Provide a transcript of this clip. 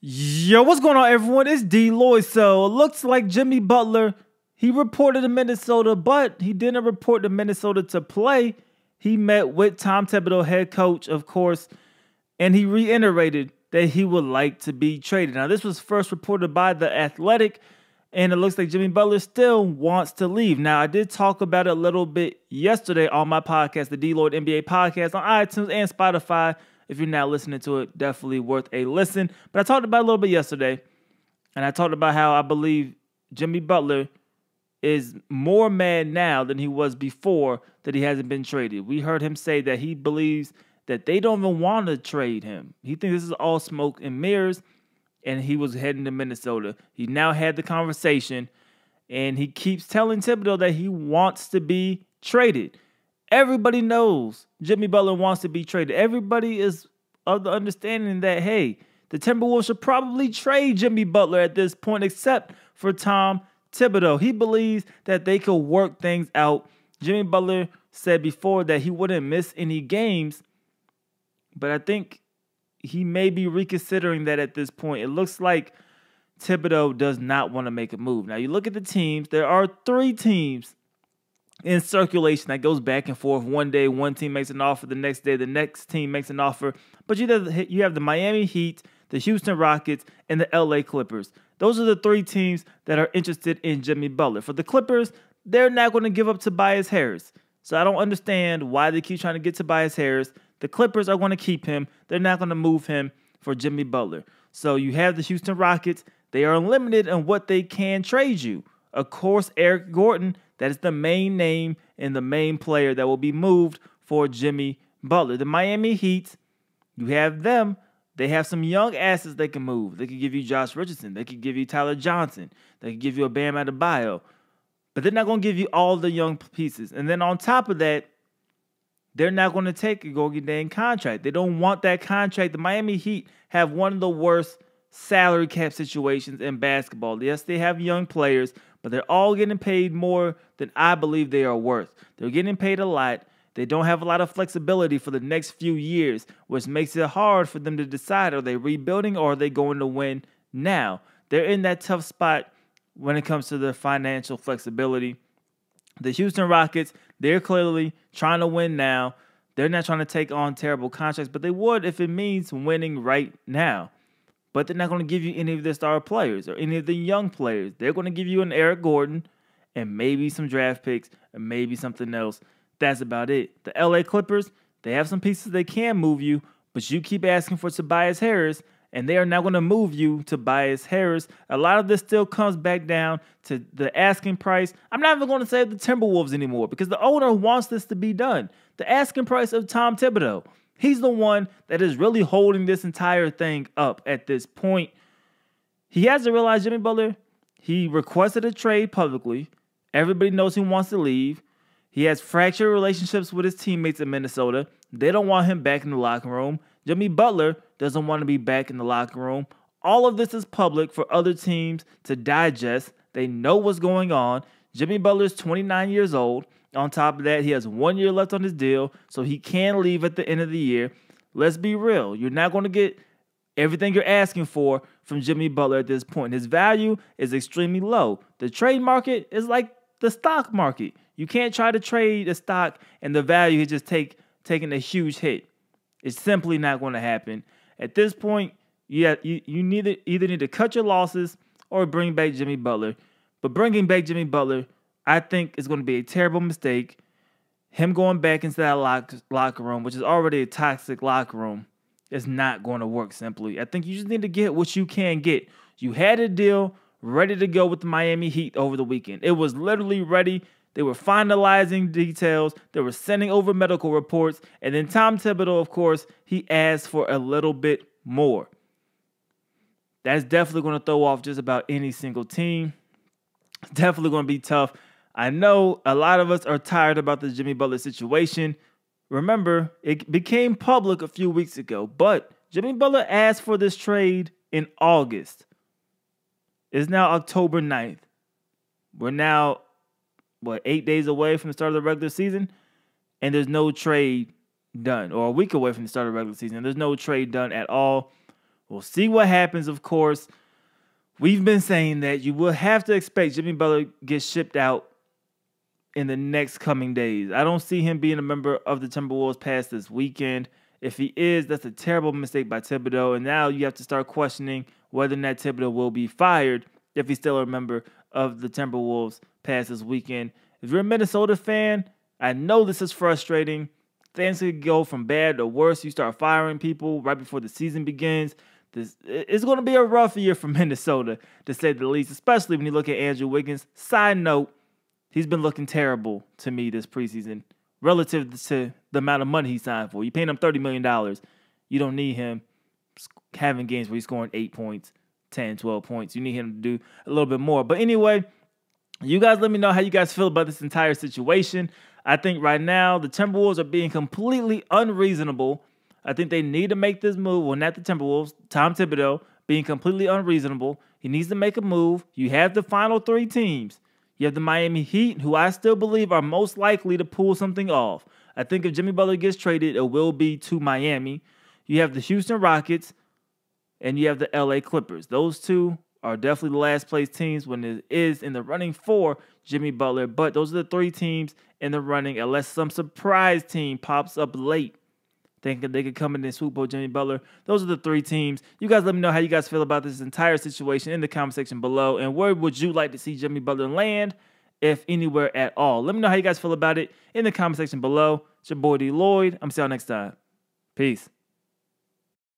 Yo, what's going on, everyone? It's DLloyd. So it looks like Jimmy Butler, he reported to Minnesota, but he didn't report to Minnesota to play. He met with Tom Thibodeau, head coach, of course, and he reiterated that he would like to be traded. Now, this was first reported by The Athletic, and it looks like Jimmy Butler still wants to leave. Now, I did talk about it a little bit yesterday on my podcast, the DLloyd NBA podcast on iTunes and Spotify. If you're not listening to it, definitely worth a listen. But I talked about it a little bit yesterday, and I talked about how I believe Jimmy Butler is more mad now than he was before that he hasn't been traded. We heard him say that he believes that they don't even want to trade him. He thinks this is all smoke and mirrors, and he was heading to Minnesota. He now had the conversation, and he keeps telling Thibodeau that he wants to be traded. Everybody knows Jimmy Butler wants to be traded. Everybody is of the understanding that, hey, the Timberwolves should probably trade Jimmy Butler at this point, except for Tom Thibodeau. He believes that they could work things out. Jimmy Butler said before that he wouldn't miss any games, but I think he may be reconsidering that at this point. It looks like Thibodeau does not want to make a move. Now, you look at the teams. There are 3 teams in circulation that goes back and forth. One day, one team makes an offer. The next day, the next team makes an offer. But you have the Miami Heat, the Houston Rockets, and the LA Clippers. Those are the 3 teams that are interested in Jimmy Butler. For the Clippers, they're not going to give up Tobias Harris. So I don't understand why they keep trying to get Tobias Harris. The Clippers are going to keep him. They're not going to move him for Jimmy Butler. So you have the Houston Rockets. They are limited on what they can trade you. Of course, Eric Gordon, that is the main name and the main player that will be moved for Jimmy Butler. The Miami Heat, you have them. They have some young assets they can move. They could give you Josh Richardson. They could give you Tyler Johnson. They could give you a Bam Adebayo. But they're not going to give you all the young pieces. And then on top of that, they're not going to take a Gorgie Dane contract. They don't want that contract. The Miami Heat have one of the worst salary cap situations in basketball. Yes, they have young players, but they're all getting paid more than I believe they are worth. They're getting paid a lot. They don't have a lot of flexibility for the next few years, which makes it hard for them to decide, are they rebuilding or are they going to win now? They're in that tough spot when it comes to their financial flexibility. The Houston Rockets, they're clearly trying to win now. They're not trying to take on terrible contracts, but they would if it means winning right now. But they're not going to give you any of their star players or any of the young players. They're going to give you an Eric Gordon and maybe some draft picks and maybe something else. That's about it. The LA Clippers, they have some pieces they can move you, but you keep asking for Tobias Harris, and they are not going to move you Tobias Harris. A lot of this still comes back down to the asking price. I'm not even going to say the Timberwolves anymore because the owner wants this to be done. The asking price of Tom Thibodeau. He's the one that is really holding this entire thing up at this point. He has to realize Jimmy Butler, he requested a trade publicly. Everybody knows he wants to leave. He has fractured relationships with his teammates in Minnesota. They don't want him back in the locker room. Jimmy Butler doesn't want to be back in the locker room. All of this is public for other teams to digest. They know what's going on. Jimmy Butler is 29 years old. On top of that, he has 1 year left on his deal, so he can leave at the end of the year. Let's be real. You're not going to get everything you're asking for from Jimmy Butler at this point. His value is extremely low. The trade market is like the stock market. You can't try to trade a stock and the value is just taking a huge hit. It's simply not going to happen. At this point, you either need to cut your losses or bring back Jimmy Butler. But bringing back Jimmy Butler, I think is going to be a terrible mistake. Him going back into that locker room, which is already a toxic locker room, is not going to work simply. I think you just need to get what you can get. You had a deal ready to go with the Miami Heat over the weekend. It was literally ready. They were finalizing details. They were sending over medical reports. And then Tom Thibodeau, of course, he asked for a little bit more. That's definitely going to throw off just about any single team. It's definitely going to be tough. I know a lot of us are tired about the Jimmy Butler situation. Remember, it became public a few weeks ago, but Jimmy Butler asked for this trade in August. It's now October 9th. We're now, 8 days away from the start of the regular season, and there's no trade done, or a week away from the start of the regular season. There's no trade done at all. We'll see what happens, of course. We've been saying that you will have to expect Jimmy Butler gets shipped out in the next coming days. I don't see him being a member of the Timberwolves past this weekend. If he is, that's a terrible mistake by Thibodeau. And now you have to start questioning whether or not Thibodeau will be fired if he's still a member of the Timberwolves past this weekend. If you're a Minnesota fan, I know this is frustrating. Things could go from bad to worse. You start firing people right before the season begins. It's going to be a rough year for Minnesota, to say the least, especially when you look at Andrew Wiggins. Side note, he's been looking terrible to me this preseason relative to the amount of money he signed for. You're paying him $30 million. You don't need him having games where he's scoring 8 points, 10, 12 points. You need him to do a little bit more. But anyway, you guys let me know how you guys feel about this entire situation. I think right now the Timberwolves are being completely unreasonable. I think they need to make this move. Well, not the Timberwolves. Tom Thibodeau being completely unreasonable. He needs to make a move. You have the final 3 teams. You have the Miami Heat, who I still believe are most likely to pull something off. I think if Jimmy Butler gets traded, it will be to Miami. You have the Houston Rockets, and you have the LA Clippers. Those 2 are definitely the last place teams when it is in the running for Jimmy Butler. But those are the 3 teams in the running, unless some surprise team pops up late, thinking they could come in and swoop over Jimmy Butler. Those are the 3 teams. You guys let me know how you guys feel about this entire situation in the comment section below. And where would you like to see Jimmy Butler land, if anywhere at all? Let me know how you guys feel about it in the comment section below. It's your boy DLloyd. I'm see y'all next time. Peace.